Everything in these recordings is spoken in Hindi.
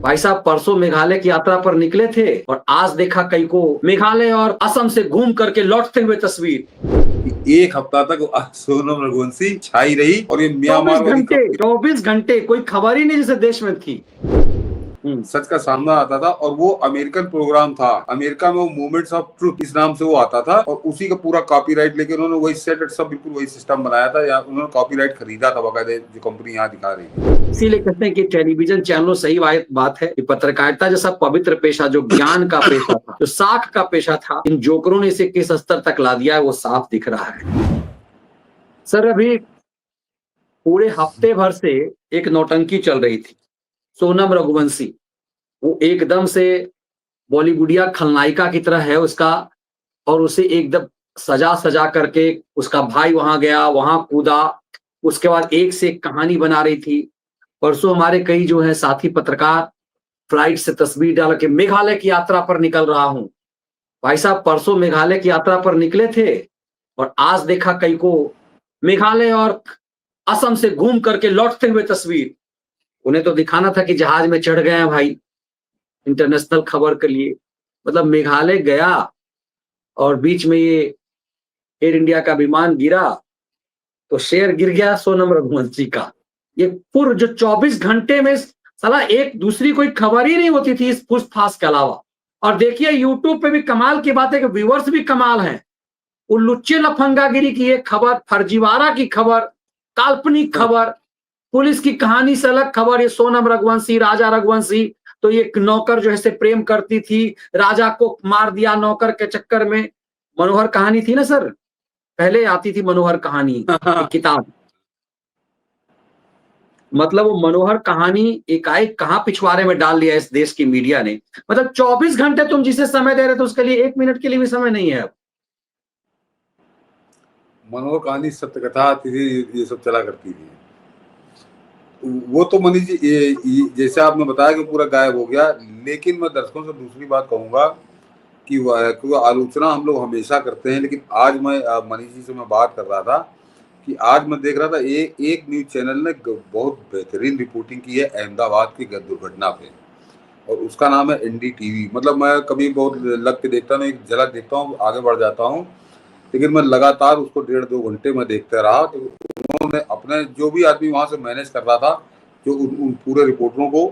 भाई साहब परसों मेघालय की यात्रा पर निकले थे और आज देखा कई को मेघालय और असम से घूम करके लौटते हुए तस्वीर। एक हफ्ता तक सोनम रघुवंशी छाई रही और ये 24 म्यांमार वाली घंटे 24 घंटे कोई खबर ही नहीं जिसे देश में थी। सच का सामना आता था और वो अमेरिकन प्रोग्राम था। अमेरिका में वो मोमेंट्स ऑफ ट्रुथ इस नाम से वो आता था और उसी का पूरा कॉपीराइट लेके उन्होंने वही सेट सब बिल्कुल वही सिस्टम बनाया था। या उन्होंने कॉपीराइट खरीदा था बाकायदे, जो कंपनी यहाँ दिखा रही है। इसीलिए कहते हैं कि टेलीविजन चैनलों सही बात है कि पत्रकारिता जैसा पवित्र पेशा, जो ज्ञान का पेशा था, जो साख का पेशा था, इन जोकरों ने इसे किस स्तर तक ला दिया है वो साफ दिख रहा है। सर अभी पूरे हफ्ते भर से एक नौटंकी चल रही थी। सोनम रघुवंशी वो एकदम से बॉलीवुडिया खलनायिका की तरह है उसका, और उसे एकदम सजा सजा करके उसका भाई वहां गया, वहां कूदा, उसके बाद एक से एक कहानी बना रही थी। परसों हमारे कई जो है साथी पत्रकार फ्लाइट से तस्वीर डाल के मेघालय की यात्रा पर निकल रहा हूं। भाई साहब परसों मेघालय की यात्रा पर निकले थे और आज देखा कई को मेघालय और असम से घूम करके लौटते हुए तस्वीर। उन्हें तो दिखाना था कि जहाज में चढ़ गए हैं भाई, इंटरनेशनल खबर के लिए। मतलब मेघालय गया और बीच में ये एयर इंडिया का विमान गिरा तो शेर गिर गया सोनम रघुवंशी का। ये पूर्व जो 24 घंटे में साला एक दूसरी कोई खबर ही नहीं होती थी इस फूसफास के अलावा। और देखिए यूट्यूब पे भी कमाल की बात है कि व्यूअर्स भी कमाल हैं। उल्लुच्चे लफंगागिरी की एक खबर, फर्जीवाड़ा की खबर, काल्पनिक खबर, पुलिस की कहानी से अलग खबर। ये सोनम रघुवंशी, राजा रघुवंशी, तो ये नौकर जो है प्रेम करती थी, राजा को मार दिया नौकर के चक्कर में। मनोहर कहानी थी ना सर, पहले आती थी मनोहर कहानी एक किताब। मतलब वो मनोहर कहानी एकाएक कहां पिछवाड़े में डाल दिया इस देश की मीडिया ने। मतलब 24 घंटे तुम जिसे समय दे रहे थे उसके लिए 1 मिनट के लिए भी समय नहीं है अब। मनोहर कहानी, सत्य कथा आती थी, ये सब चला करती थी। वो तो मनीष जी जैसे आपने बताया कि पूरा गायब हो गया। लेकिन मैं दर्शकों से दूसरी बात कहूंगा कि वह आलोचना हम लोग हमेशा करते हैं, लेकिन आज मैं मनीष जी से मैं बात कर रहा था कि आज मैं देख रहा था एक न्यूज चैनल ने बहुत बेहतरीन रिपोर्टिंग की है अहमदाबाद की दुर्घटना पे, और उसका नाम है NDTV। मतलब मैं कभी बहुत लग के देखता हूँ, एक झलक देखता हूँ, आगे बढ़ जाता हूँ, लेकिन मैं लगातार उसको 1.5-2 घंटे में देखते रहा। तो उन्होंने अपने जो भी आदमी वहां से मैनेज कर रहा था, जो उन पूरे रिपोर्टरों को,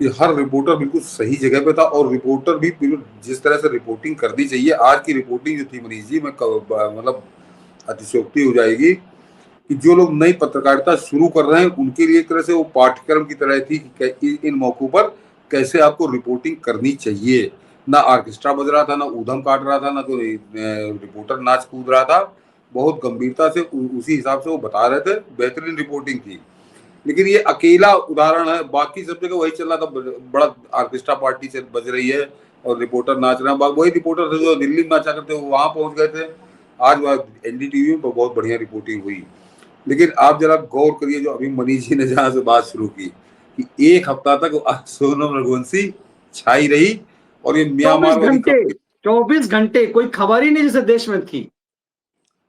कि हर रिपोर्टर बिल्कुल सही जगह पे था और रिपोर्टर भी बिल्कुल जिस तरह से रिपोर्टिंग करनी चाहिए। आज की रिपोर्टिंग जो थी मनीष जी, मैं मतलब अतिशयोक्ति हो जाएगी कि जो लोग नई पत्रकारिता शुरू कर रहे हैं उनके लिए एक तरह से वो पाठ्यक्रम की तरह थी कि इन मौकों पर कैसे आपको रिपोर्टिंग करनी चाहिए। ना ऑर्केस्ट्रा बज रहा था, ना ऊधम काट रहा था, ना तो रिपोर्टर नाच कूद रहा था। बहुत गंभीरता से उसी हिसाब से वो बता रहे थे, बेहतरीन रिपोर्टिंग थी। लेकिन ये अकेला उदाहरण है, बाकी सब जगह वही चल रहा था, बड़ा ऑर्केस्ट्रा पार्टी से बज रही है और रिपोर्टर नाच रहे हैं। वही रिपोर्टर थे जो दिल्ली में नाचा करते वहां पहुंच गए थे। आज NDTV में बहुत बढ़िया रिपोर्टिंग हुई। लेकिन आप जरा गौर करिए, जो अभी मनीष जी ने जहां से बात शुरू की कि एक हफ्ता तक सोनम रघुवंशी छाई रही और ये म्यांमार वाली 24 घंटे कोई खबर ही नहीं जिसे देश में थी।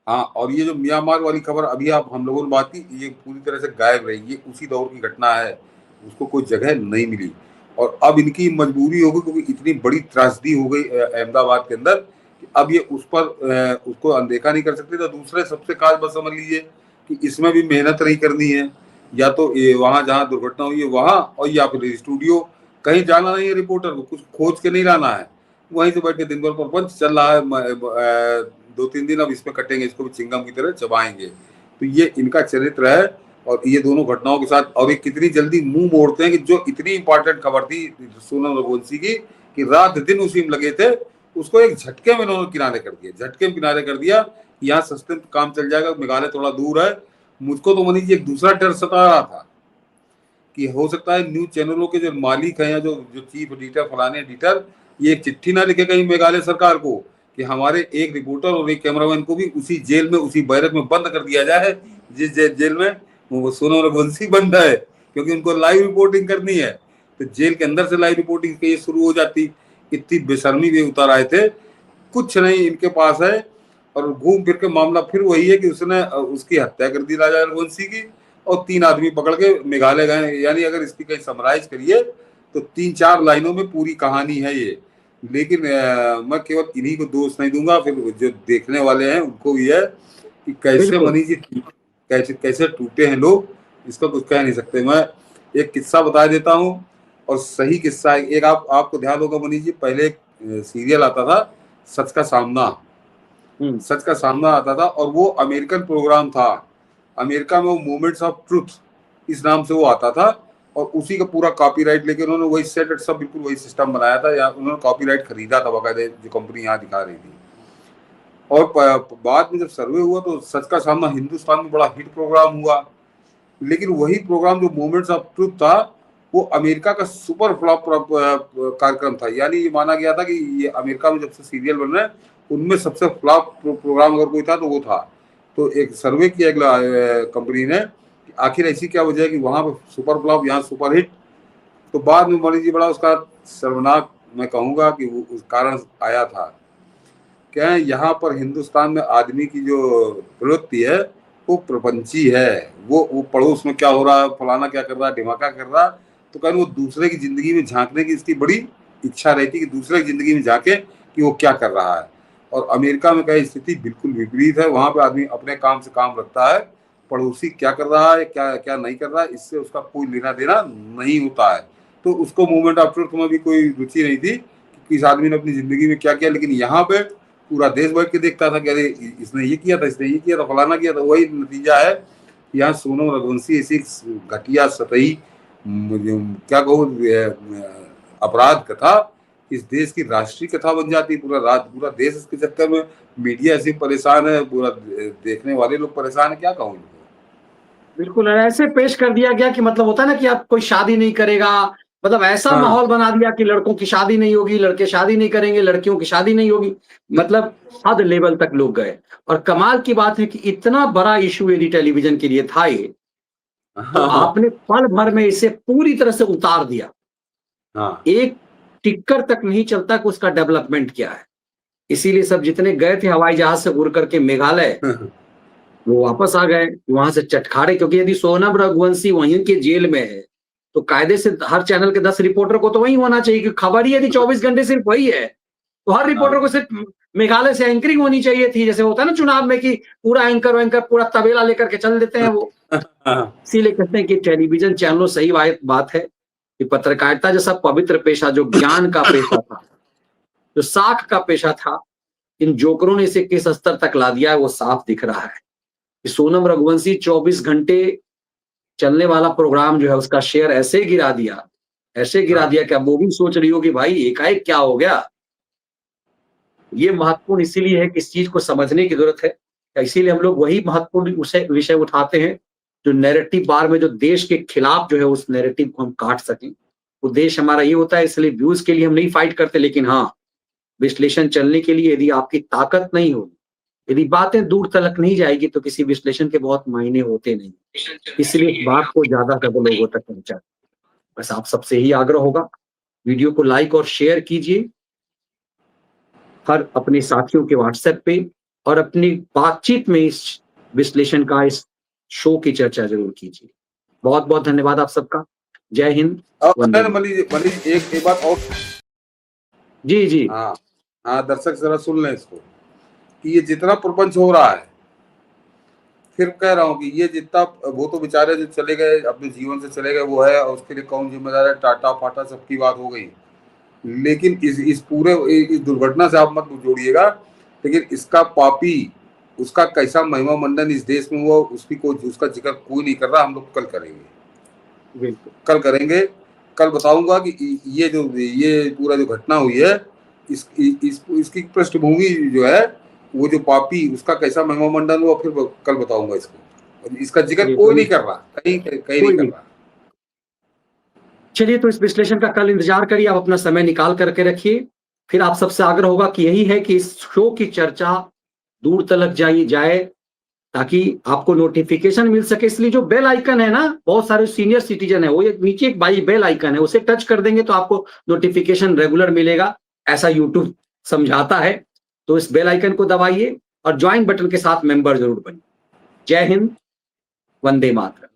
हाँ, और ये जो म्यांमार वाली खबर अभी आप हम लोगों ने बात की, ये पूरी तरह से गायब रही। ये उसी दौर की घटना है, उसको कोई जगह नहीं मिली और अब इनकी मजबूरी हो गई, क्योंकि इतनी बड़ी त्रासदी हो गई अहमदाबाद के अंदर कि अब ये उस पर उसको अनदेखा नहीं कर सकते। तो दूसरे सबसे खास बात समझ लीजिए कि इसमें भी मेहनत नहीं करनी है, या तो ये वहां जहाँ दुर्घटना हुई है वहां, और या फिर स्टूडियो, कहीं जाना नहीं है रिपोर्टर को, कुछ खोज के नहीं लाना है, वहीं से बैठ के दिन भर प्रपंच चल रहा है। 2-3 दिन अब इसमें कटेंगे, इसको भी चिंगम की तरह चबाएंगे। तो ये इनका चरित्र है और ये दोनों घटनाओं के साथ, और ये कितनी जल्दी मुंह मोड़ते हैं कि जो इतनी इंपॉर्टेंट खबर थी सोनम रघुवंशी की कि रात दिन उसी में लगे थे, उसको एक झटके में इन्होंने किनारे कर दिया, झटके में किनारे कर दिया। यहाँ सस्ते में काम चल जाएगा, मेघालय थोड़ा दूर है। मुझको तो मनीष जी एक दूसरा डर सता रहा था कि हो सकता है न्यूज चैनलों के जो मालिक हैं या जो चीफ एडिटर, फलाने एडिटर, ये एक चिट्ठी ना लिखे कहीं मेघालय सरकार को कि हमारे एक रिपोर्टर और एक कैमरामैन को भी उसी जेल में, उसी बैरक में बंद कर दिया जाए जिस जेल में वो सोनम रघुवंशी बंद है, क्योंकि उनको लाइव रिपोर्टिंग करनी है। तो जेल के अंदर से लाइव रिपोर्टिंग के शुरू हो जाती। इतनी बेशर्मी भी उतर आए थे। कुछ नहीं इनके पास है, और घूम फिर के मामला फिर वही है कि उसने उसकी हत्या कर दी राजा रघुवंशी की, और 3 आदमी पकड़ के मेघालय गए। यानी अगर इसकी कहीं समराइज करिए तो 3-4 लाइनों में पूरी कहानी है ये। लेकिन मैं केवल इन्हीं को दोष नहीं दूंगा, फिर जो देखने वाले हैं उनको भी है कि कैसे बिल्कुल। मनीष जी कैसे कैसे टूटे हैं लोग, इसका कुछ कह नहीं सकते। मैं एक किस्सा बता देता हूँ, और सही किस्सा है। एक आपको ध्यान होगा मनीष जी, पहले एक सीरियल आता था सच का सामना। सच का सामना आता था, और वो अमेरिकन प्रोग्राम था। अमेरिका में वो मोमेंट्स ऑफ ट्रुथ इस नाम से वो आता था, और उसी का पूरा कॉपीराइट लेके उन्होंने वही सेट सब बिल्कुल वही सिस्टम बनाया था। या उन्होंने कॉपीराइट खरीदा था बकायदे, जो कंपनी यहाँ दिखा रही थी। और बाद में जब सर्वे हुआ तो सच का सामना हिंदुस्तान में बड़ा हिट प्रोग्राम हुआ। लेकिन वही प्रोग्राम जो मोमेंट्स ऑफ ट्रुथ था, वो अमेरिका का सुपर फ्लॉप कार्यक्रम था। यानी ये माना गया था कि ये अमेरिका में जब से सीरियल बन रहे हैं उनमें सबसे फ्लॉप प्रोग्राम अगर कोई था तो वो था। तो एक सर्वे किया अगला कंपनी ने, आखिर ऐसी क्या वजह है कि वहां पर सुपर फ्लॉप, यहाँ सुपर हिट। तो बाद में मणि जी बड़ा उसका शर्मनाक, मैं कहूँगा कि वो उस कारण आया था। क्या है, यहाँ पर हिंदुस्तान में आदमी की जो प्रवृत्ति है वो प्रपंची है। वो पड़ोस में क्या हो रहा है, फलाना क्या कर रहा है, ढिमाका कर रहा है, तो कहने वो दूसरे की जिंदगी में झांकने की इसकी बड़ी इच्छा रहती है कि दूसरे की जिंदगी में झांके कि वो क्या कर रहा है। और अमेरिका में क्या स्थिति बिल्कुल विपरीत है। वहां पे आदमी अपने काम से काम रखता है, पड़ोसी क्या कर रहा है, क्या क्या नहीं कर रहा है, इससे उसका कोई लेना देना नहीं होता है। तो उसको मूवमेंट ऑफ ट्रुथ में भी कोई रुचि नहीं थी कि इस आदमी ने अपनी जिंदगी में क्या किया। लेकिन यहाँ पे पूरा देश बैठ के देखता था कि अरे इसने ये किया था, इसने ये किया था, फलाना किया था। वही नतीजा है। यहाँ सोनम रघुवंशी ऐसी घटिया सतही क्या कहूँ अपराध कथा इस देश की राष्ट्रीय कथा बन जाती है। पूरा देश इसके चक्कर में, मीडिया ऐसे परेशान है, पूरा देखने वाले लोग परेशान है, क्या कहूँ। बिल्कुल ऐसे पेश कर दिया गया कि मतलब होता है ना कि आप कोई शादी नहीं करेगा, मतलब ऐसा हाँ। माहौल बना दिया कि लड़कों की शादी नहीं होगी, लड़के शादी नहीं करेंगे, लड़कियों की शादी नहीं होगी। मतलब हद लेवल तक लोग गए। और कमाल की बात है कि इतना बड़ा इशू यदि टेलीविजन के लिए था ये, तो हाँ। आपने पल भर में इसे पूरी तरह से उतार दिया। हाँ। एक टिक्कर तक नहीं चलता कि उसका डेवलपमेंट क्या है। इसीलिए सब जितने गए थे हवाई जहाज से उड़ करके मेघालय, वो वापस आ गए वहां से चटखारे। क्योंकि यदि सोनम रघुवंशी वहीं के जेल में है, तो कायदे से हर चैनल के 10 रिपोर्टर को तो वही होना चाहिए कि खबर ही यदि 24 घंटे सिर्फ वही है, तो हर रिपोर्टर को सिर्फ मेघालय से एंकरिंग होनी चाहिए थी। जैसे होता है ना चुनाव में कि पूरा एंकर पूरा तबेला लेकर के चल देते हैं वो। इसीलिए कहते हैं कि टेलीविजन चैनलों सही बात है कि पत्रकारिता जैसा पवित्र पेशा, जो ज्ञान का पेशा था, जो साख का पेशा था, इन जोकरों ने इसे किस स्तर तक ला दिया है वो साफ दिख रहा है। कि सोनम रघुवंशी 24 घंटे चलने वाला प्रोग्राम जो है उसका शेयर ऐसे गिरा दिया कि अब वो भी सोच रही हो कि भाई एकाएक क्या हो गया। ये महत्वपूर्ण इसीलिए है कि इस चीज को समझने की जरूरत है। इसीलिए हम लोग वही महत्वपूर्ण विषय उठाते हैं जो नैरेटिव बार में जो देश के खिलाफ जो है उस नैरेटिव को हम काट सकें। उद्देश्य हमारा ये होता है, इसलिए व्यूज के लिए हम नहीं फाइट करते, लेकिन हाँ, विश्लेषण चलने के लिए यदि आपकी ताकत नहीं होगी, यदि बातें दूर तलक नहीं जाएगी, तो किसी विश्लेषण के बहुत मायने होते नहीं। इसलिए इस बात को ज्यादा से ज्यादा लोगों तक पहुंचाएं। बस आप सबसे ही आग्रह होगा, वीडियो को लाइक और शेयर कीजिए हर अपने साथियों के व्हाट्सएप पे, और अपनी बातचीत में इस विश्लेषण का, इस शो की चर्चा जरूर कीजिए। बहुत बहुत धन्यवाद आप सबका। जय हिंद, वंदे मातरम। मनी एक बात और। जी जी। हाँ हाँ, दर्शक जरा सुन लें इसको, कि ये जितना प्रपंच हो रहा है, फिर कह रहा हूँ कि ये जितना, वो तो बेचारे जो चले गए अपने जीवन से चले गए वो है, और उसके लिए कौन जिम्मेदार है, टाटा फाटा सबकी बात हो गई। लेकिन इस पूरे इस दुर्घटना से आप मत जोड़िएगा, लेकिन इसका पापी, उसका कैसा महिमा मंडन इस देश में हुआ, उसका जिक्र कोई नहीं कर रहा। हम लोग कल करेंगे, बिल्कुल कल करेंगे। कल बताऊंगा कि ये पूरा जो घटना हुई है, इसकी पृष्ठभूमि जो है, वो जो पापी उसका कैसा महिमा मंडन हुआ, फिर कल बताऊंगा इसको। और इसका जिक्र कोई नहीं कर रहा, कहीं नहीं कर रहा। चलिए, तो इस विश्लेषण का कल इंतजार करिए, आप अपना समय निकाल करके रखिए। फिर आप सबसे आग्रह होगा कि यही है कि इस शो की चर्चा दूर तलक जाए, ताकि आपको नोटिफिकेशन मिल सके। इसलिए जो बेल आइकन है ना, बहुत सारे सीनियर सिटीजन है, वो नीचे एक बेल आइकन है, उसे टच कर देंगे तो आपको नोटिफिकेशन रेगुलर मिलेगा, ऐसा यूट्यूब समझाता है। तो इस बेल आइकन को दबाइए और ज्वाइन बटन के साथ मेंबर जरूर बनिए। जय हिंद, वंदे मातरम।